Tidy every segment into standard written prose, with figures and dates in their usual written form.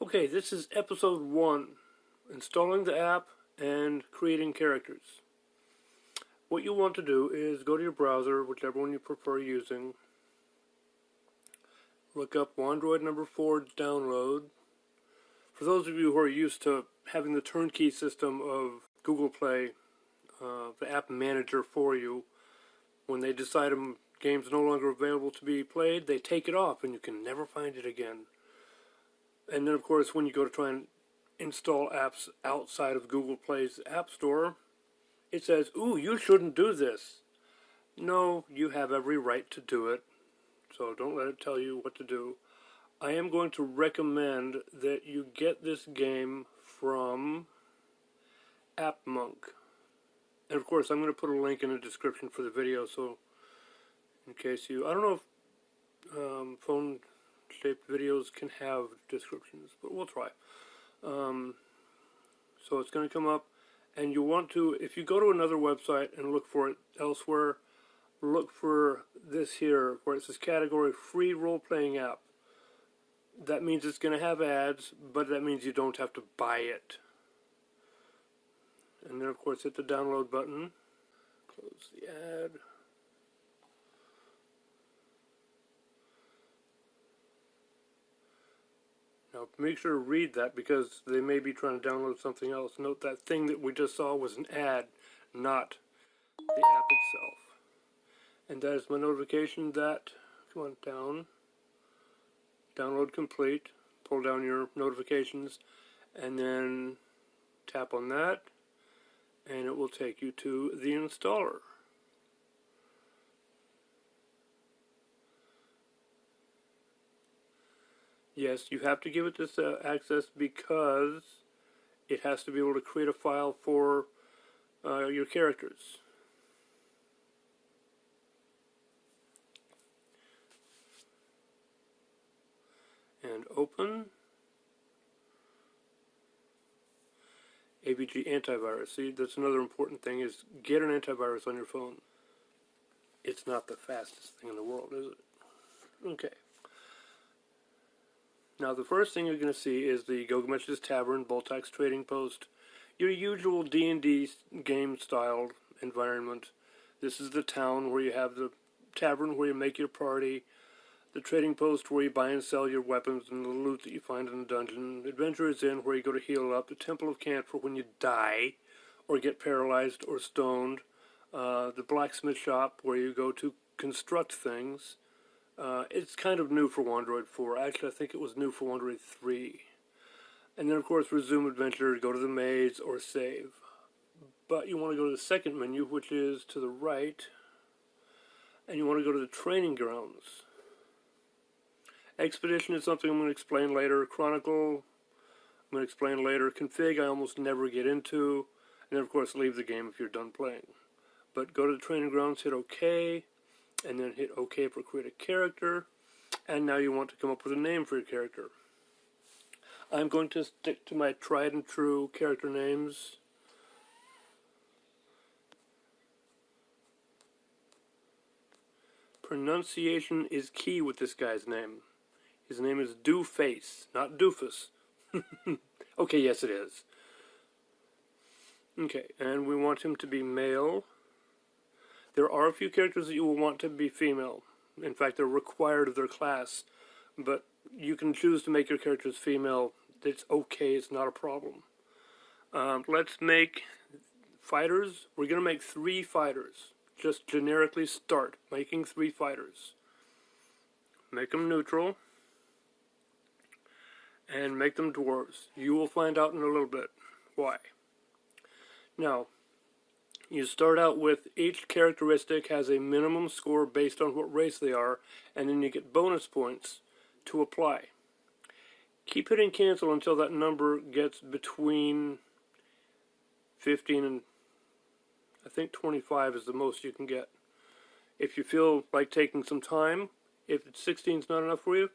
Okay, this is episode 1, installing the app and creating characters. What you want to do is go to your browser, whichever one you prefer using, look up Wandroid number 4 download. For those of you who are used to having the turnkey system of Google Play, the app manager for you, when they decide a game's no longer available to be played, they take it off and you can never find it again. And then, of course, when you go to try and install apps outside of Google Play's App Store, it says, "Ooh, you shouldn't do this." No, you have every right to do it, so don't let it tell you what to do. I am going to recommend that you get this game from AppMonk. And of course, I'm going to put a link in the description for the video, so in case you... I don't know if phone-shaped videos can have descriptions, but we'll try. So it's going to come up, and you want to, if you go to another website and look for it elsewhere, look for this here, where it says category free role-playing app. That means it's going to have ads, but that means you don't have to buy it. And then, of course, hit the download button. Close the ad. Now, make sure to read that because they may be trying to download something else. Note that thing that we just saw was an ad, not the app itself. And that is my notification that, come on, down. Download complete. Pull down your notifications and then tap on that and it will take you to the installer. Yes, you have to give it this access because it has to be able to create a file for your characters. And open. AVG antivirus. See, that's another important thing, is get an antivirus on your phone. It's not the fastest thing in the world, is it? Okay. Now the first thing you're going to see is the Gilgamesh's Tavern, Boltax Trading Post, your usual D&D game-styled environment. This is the town where you have the tavern where you make your party, the trading post where you buy and sell your weapons and the loot that you find in the dungeon, Adventurer's Inn where you go to heal up, the Temple of Cant for when you die or get paralyzed or stoned, the blacksmith shop where you go to construct things. It's kind of new for Wandroid 4. Actually, I think it was new for Wandroid 3. And then, of course, resume adventure, go to the maze, or save. But you want to go to the second menu, which is to the right, and you want to go to the training grounds. Expedition is something I'm going to explain later. Chronicle, I'm going to explain later. Config, I almost never get into. And then, of course, leave the game if you're done playing. But go to the training grounds, hit OK, and then hit OK for create a character. And now you want to come up with a name for your character. I'm going to stick to my tried and true character names. Pronunciation is key with this guy's name. His name is Dooface, not Doofus. Okay, yes it is. Okay, and we want him to be male. There are a few characters that you will want to be female. In fact, they're required of their class. But you can choose to make your characters female. It's okay, it's not a problem. Let's make fighters. We're going to make 3 fighters. Just generically start making 3 fighters. Make them neutral. And make them dwarves. You will find out in a little bit why. Now, you start out with each characteristic has a minimum score based on what race they are, and then you get bonus points to apply. Keep hitting cancel until that number gets between 15 and I think 25 is the most you can get. If you feel like taking some time, if 16 is not enough for you,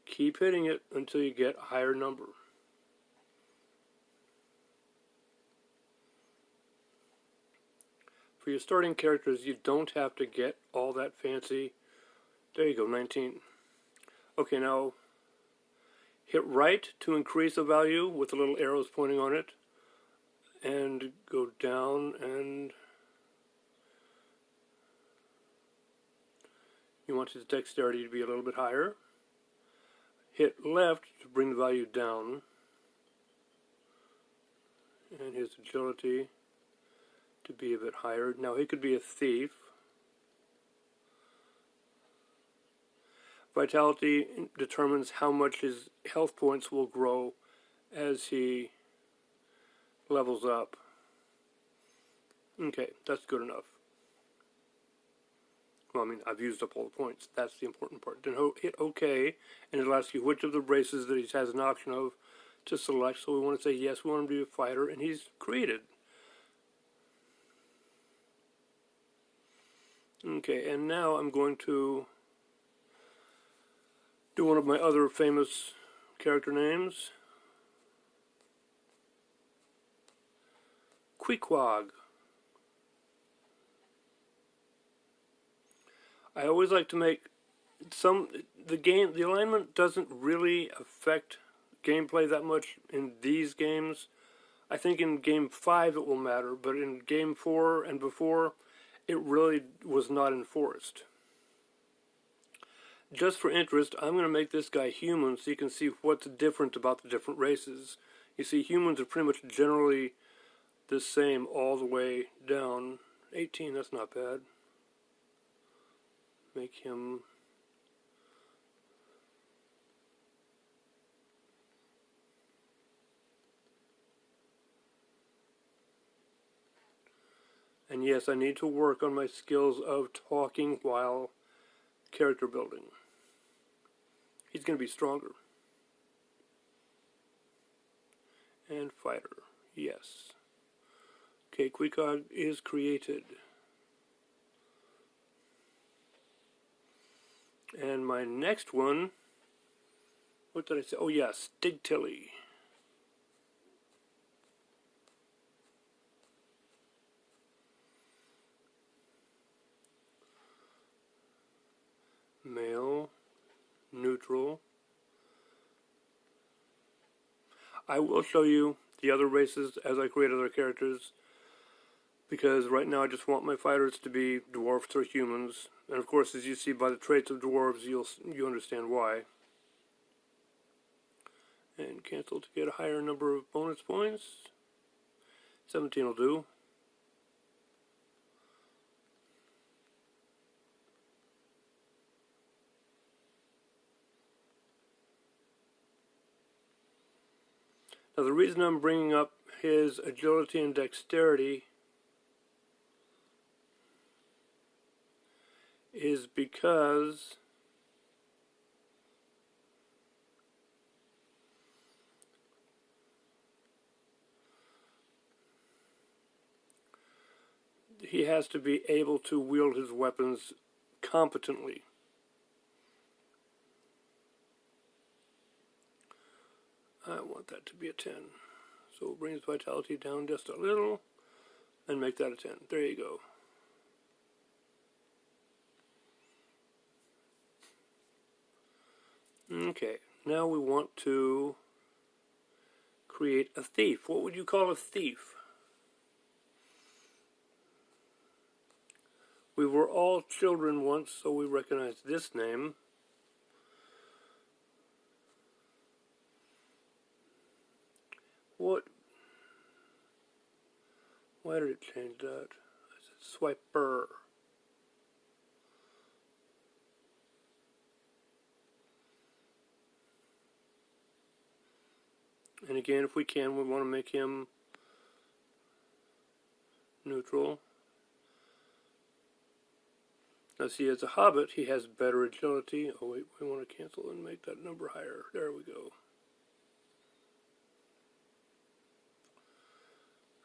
keep hitting it until you get a higher number. For your starting characters, you don't have to get all that fancy. There you go, 19. Okay, now Hit right to increase a value with the little arrows pointing on it, and go down, and you want his dexterity to be a little bit higher. Hit left to bring the value down, and his agility to be a bit higher. Now he could be a thief. Vitality determines how much his health points will grow as he levels up. Okay, that's good enough. Well, I mean, I've used up all the points. That's the important part. Then hit OK, and it'll ask you which of the races that he has an option of to select. So we want to say yes, we want him to be a fighter, and he's created. Okay, and now I'm going to do one of my other famous character names. Queequeg. I always like to make the alignment doesn't really affect gameplay that much in these games. I think in game 5 it will matter, but in game 4 and before, it really was not enforced. Just for interest, I'm going to make this guy human so you can see what's different about the different races. You see, humans are pretty much generally the same all the way down. 18, that's not bad. Make him... And yes, I need to work on my skills of talking while character building. He's going to be stronger. And fighter, yes. Okay, Queequeg is created. And my next one, what did I say? Oh yeah, Stigtilly. Male, neutral. I will show you the other races as I create other characters, because right now I just want my fighters to be dwarfs or humans, and of course, as you see by the traits of dwarves, you understand why. And cancel to get a higher number of bonus points. 17 will do. Now the reason I'm bringing up his agility and dexterity is because he has to be able to wield his weapons competently. I want that to be a 10. So we'll bring his vitality down just a little and make that a 10. There you go. Okay, now we want to create a thief. What would you call a thief? We were all children once, so we recognize this name. What? Why did it change that? I said swiper. And again, if we can, we want to make him neutral. Now see, as a hobbit, he has better agility. Oh wait, we want to cancel and make that number higher. There we go.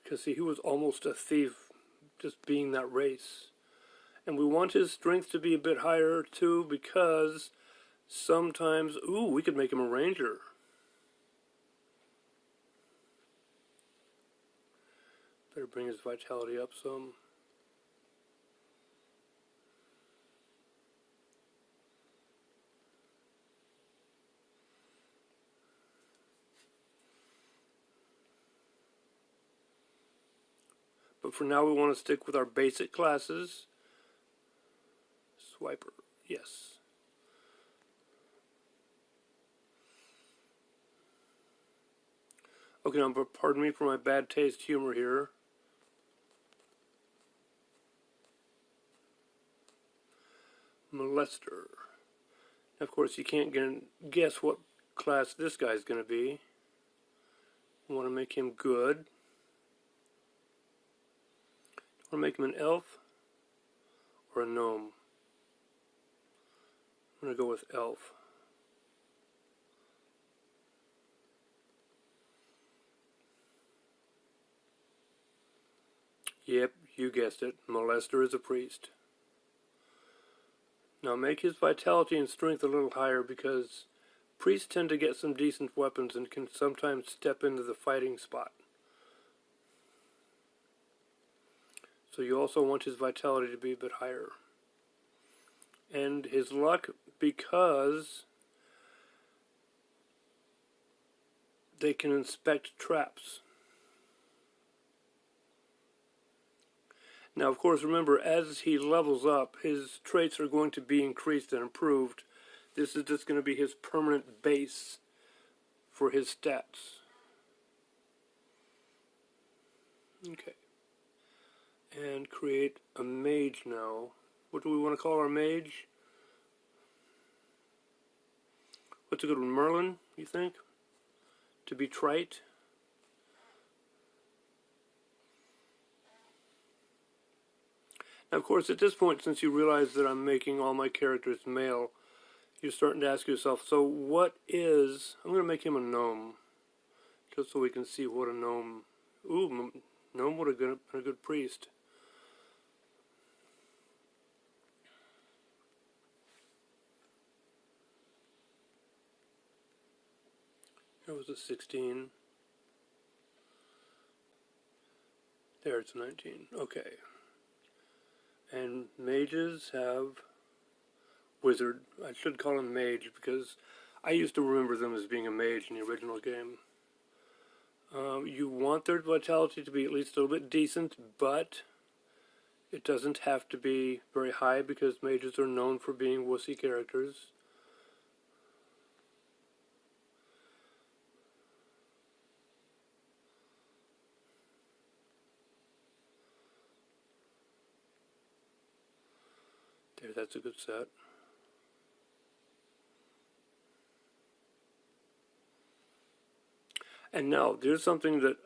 Because see, he was almost a thief, just being that race. And we want his strength to be a bit higher too, because sometimes, ooh, we could make him a ranger. Better bring his vitality up some. For now, we want to stick with our basic classes. Swiper, yes. Okay, now pardon me for my bad taste humor here. Molester. Of course, you can't guess what class this guy's going to be. I want to make him good. I want to make him an elf or a gnome. I'm going to go with elf. Yep, you guessed it. Molester is a priest. Now make his vitality and strength a little higher because priests tend to get some decent weapons and can sometimes step into the fighting spot. So you also want his vitality to be a bit higher. And his luck, because they can inspect traps. Now, of course, remember, as he levels up, his traits are going to be increased and improved. This is just going to be his permanent base for his stats. Okay. And create a mage now. What do we want to call our mage? What's a good one? Merlin, you think? To be trite? Now, of course, at this point, since you realize that I'm making all my characters male, you're starting to ask yourself, so what is... I'm going to make him a gnome, just so we can see what a gnome... Ooh, gnome would have been a good priest. There was a 16. There, it's a 19. Okay. And mages have wizard. I should call him mage because I used to remember them as being a mage in the original game. You want their vitality to be at least a little bit decent, but it doesn't have to be very high because mages are known for being wussy characters. There, that's a good set. And now, there's something that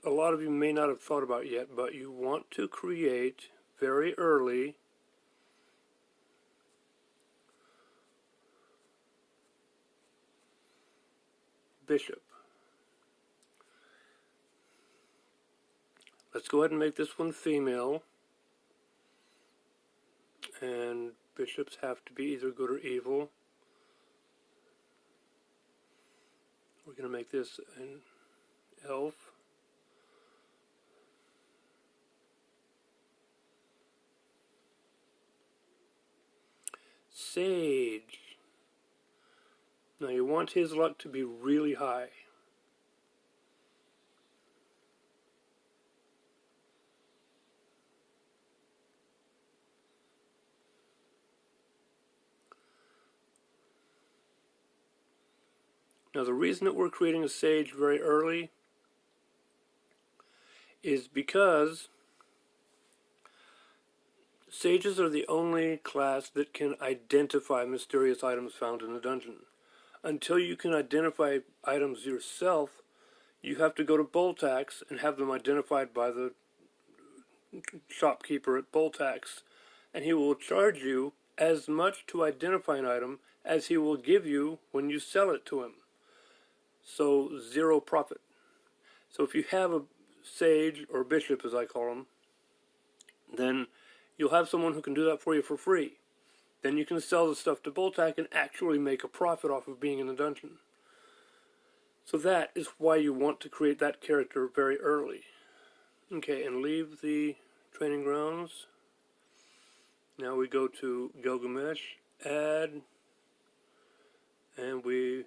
a lot of you may not have thought about yet, but you want to create very early bishop. Let's go ahead and make this one female. And bishops have to be either good or evil. We're going to make this an elf. Sage. Now you want his luck to be really high. Now the reason that we're creating a sage very early is because sages are the only class that can identify mysterious items found in the dungeon. Until you can identify items yourself, you have to go to Boltax and have them identified by the shopkeeper at Boltax, and he will charge you as much to identify an item as he will give you when you sell it to him. So, zero profit. So if you have a sage, or bishop as I call them, then you'll have someone who can do that for you for free. Then you can sell the stuff to Boltac and actually make a profit off of being in the dungeon. So that is why you want to create that character very early. Okay, and leave the training grounds. Now we go to Gilgamesh, add, and we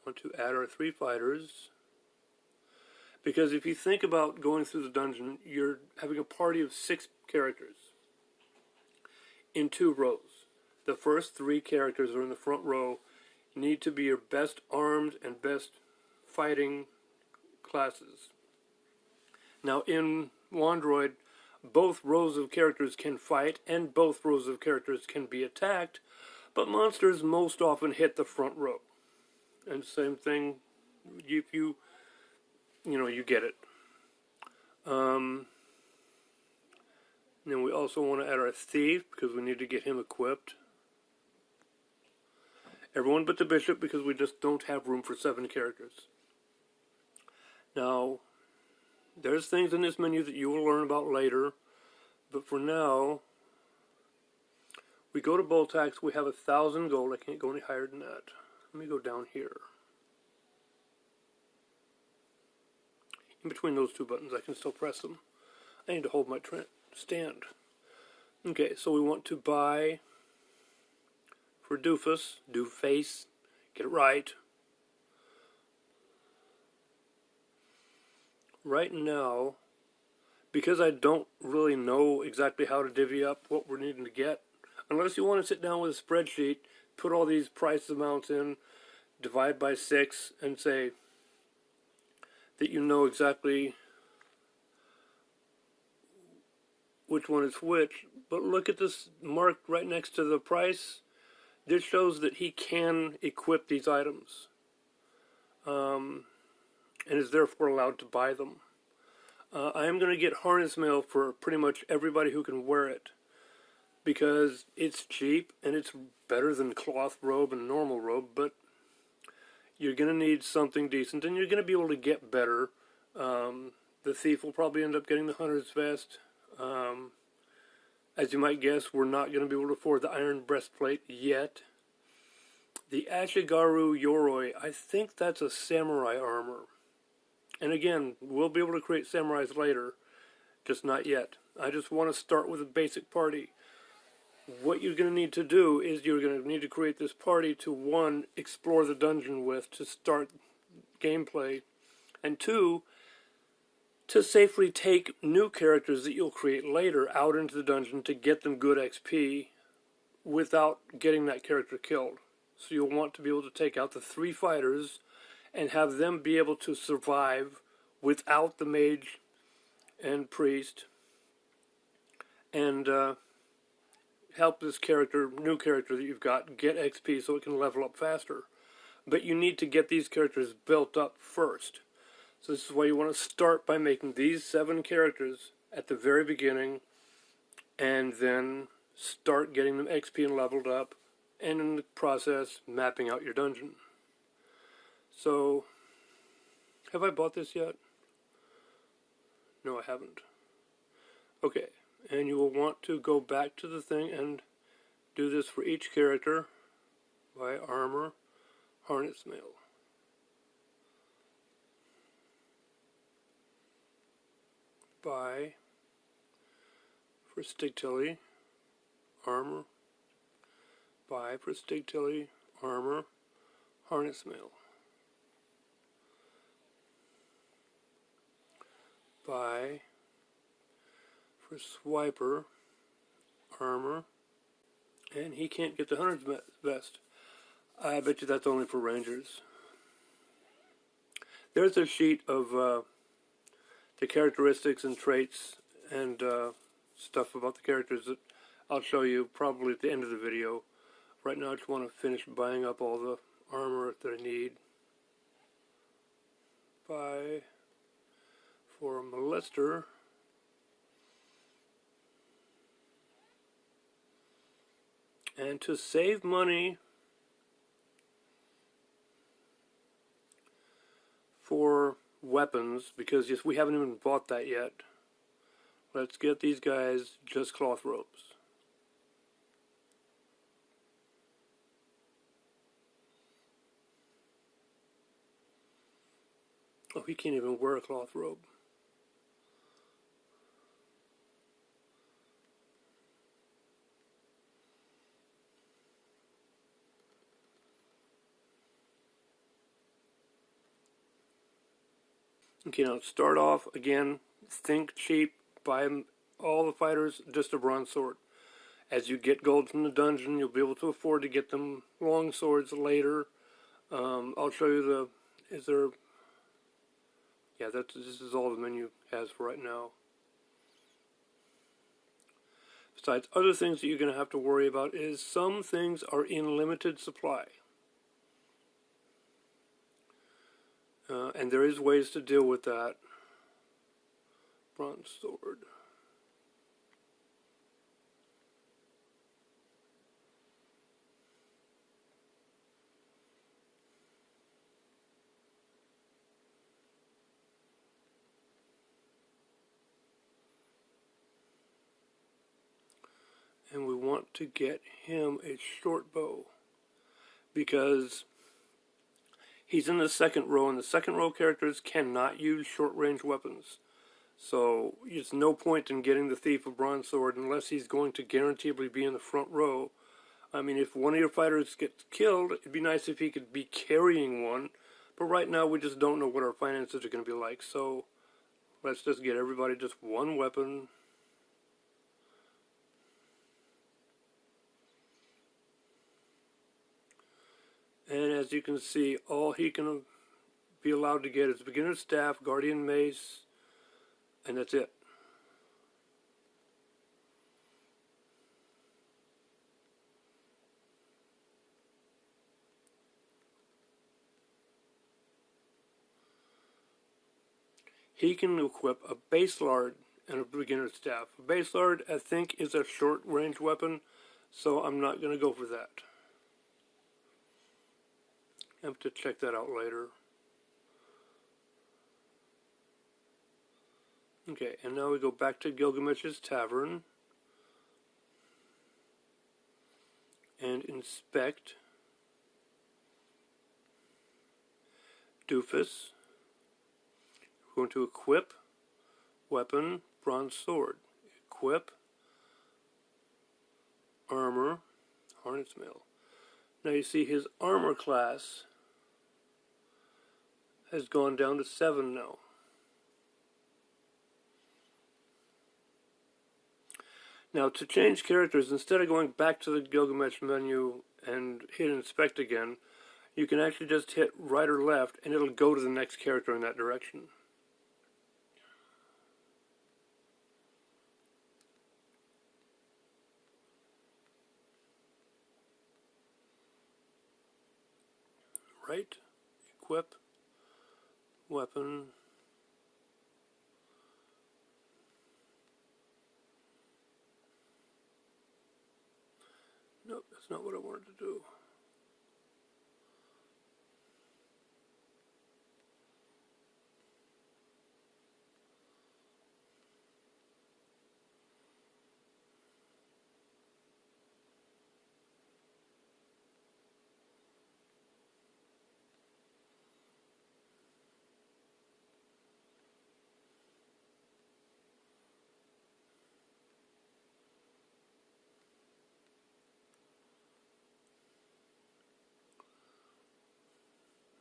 want to add our 3 fighters. Because if you think about going through the dungeon, you're having a party of 6 characters in 2 rows. The first 3 characters are in the front row, need to be your best armed and best fighting classes. Now in Wandroid, both rows of characters can fight and both rows of characters can be attacked, but monsters most often hit the front row. And same thing, if you get it. Then we also want to add our thief because we need to get him equipped. Everyone but the bishop because we just don't have room for 7 characters. Now, there's things in this menu that you will learn about later, but for now, we go to Boltax, we have 1,000 gold. I can't go any higher than that. Let me go down here. In between those 2 buttons, I can still press them. I need to hold my stand. Okay, so we want to buy for Doofus, Dooface, get it right. Right now, because I don't really know exactly how to divvy up what we're needing to get, unless you want to sit down with a spreadsheet, put all these price amounts in, divide by 6, and say that you know exactly which one is which. But look at this mark right next to the price. This shows that he can equip these items. And is therefore allowed to buy them. I am going to get harness mail for pretty much everybody who can wear it, because it's cheap and it's better than cloth robe and normal robe, but you're going to need something decent and you're going to be able to get better. The thief will probably end up getting the hunter's vest. As you might guess, we're not going to be able to afford the iron breastplate yet. The Ashigaru Yoroi, I think that's a samurai armor. And again, we'll be able to create samurais later, just not yet. I just want to start with a basic party. What you're going to need to do is you're going to need to create this party to, 1, explore the dungeon with, to start gameplay, and 2, to safely take new characters that you'll create later out into the dungeon to get them good XP without getting that character killed. So you'll want to be able to take out the 3 fighters and have them be able to survive without the mage and priest, and help this new character that you've got, get XP so it can level up faster. But you need to get these characters built up first. So this is why you want to start by making these 7 characters at the very beginning, and then start getting them XP and leveled up, and in the process, mapping out your dungeon. So, have I bought this yet? No, I haven't. Okay, and you will want to go back to the thing and do this for each character. Buy armor, harness mail. Buy for Stigtilly, armor. Buy for Stigtilly, armor, harness mail. Buy for Swiper, armor, and he can't get the hunter's vest. I bet you that's only for rangers. There's a sheet of the characteristics and traits and stuff about the characters that I'll show you probably at the end of the video. Right now I just want to finish buying up all the armor that I need. Buy for Molester. And to save money for weapons, because yes, we haven't even bought that yet, let's get these guys just cloth robes. Oh, he can't even wear a cloth robe. Okay, now start off again. Think cheap. Buy all the fighters just a bronze sword. As you get gold from the dungeon, you'll be able to afford to get them long swords later. I'll show you the. Is there? Yeah, this is all the menu has for right now. Besides, other things that you're going to have to worry about is some things are in limited supply. And there is ways to deal with that. Bronze sword. And we want to get him a short bow because he's in the second row, and the second row characters cannot use short range weapons. So it's no point in getting the Thief of Bronze Sword unless he's going to guaranteedly be in the front row. I mean, if one of your fighters gets killed, it'd be nice if he could be carrying one. But right now, we just don't know what our finances are going to be like. So let's just get everybody just one weapon. And as you can see, all he can be allowed to get is Beginner's Staff, Guardian Mace, and that's it. He can equip a base lard and a beginner's staff. A base lard, I think, is a short range weapon, so I'm not going to go for that. I have to check that out later. Okay, and now we go back to Gilgamesh's Tavern and inspect Doofus. We're going to equip weapon, bronze sword. Equip armor, harness mail. Now you see his armor class has gone down to 7 now. Now to change characters, instead of going back to the Gilgamesh menu and hit inspect again, you can actually just hit right or left and it'll go to the next character in that direction. Right, equip, weapon, nope, that's not what I wanted to do.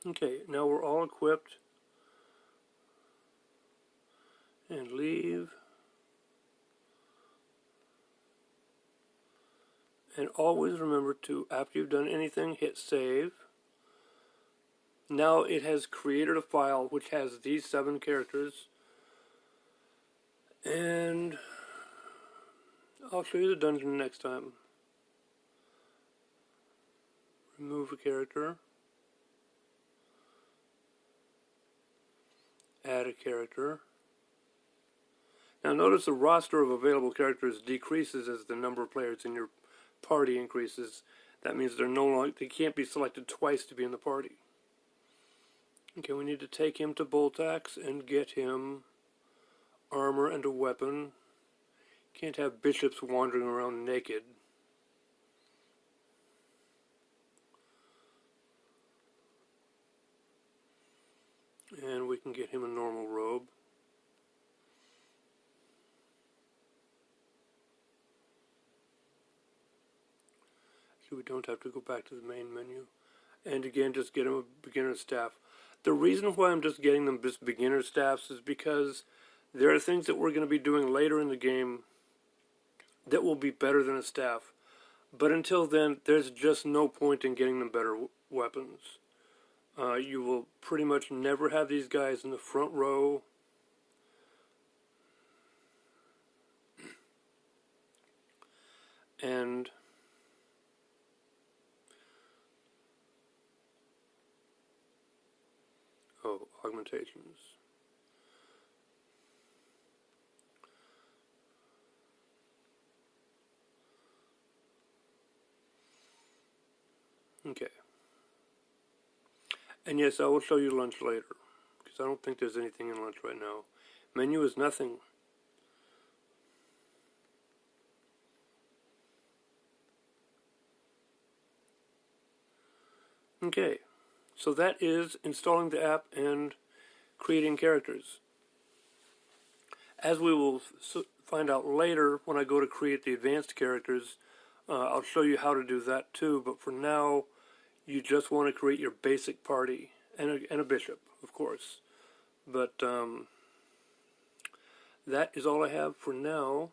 Okay, now we're all equipped. And leave. And always remember to, after you've done anything, hit save. Now it has created a file which has these 7 characters. And I'll show you the dungeon next time. Remove a character. Add a character. Now notice the roster of available characters decreases as the number of players in your party increases. That means they can't be selected twice to be in the party. Okay, we need to take him to Boltax and get him armor and a weapon. Can't have bishops wandering around naked. And we can get him a normal robe. So we don't have to go back to the main menu. And again, just get him a beginner's staff. The reason why I'm just getting them just beginner staffs is because there are things that we're going to be doing later in the game that will be better than a staff. But until then, there's just no point in getting them better weapons. You will pretty much never have these guys in the front row. And augmentations. Okay. And yes, I will show you lunch later, because I don't think there's anything in lunch right now. Menu is nothing. Okay, so that is installing the app and creating characters. As we will find out later when I go to create the advanced characters, I'll show you how to do that too, but for now, you just want to create your basic party, and a bishop, of course. But that is all I have for now.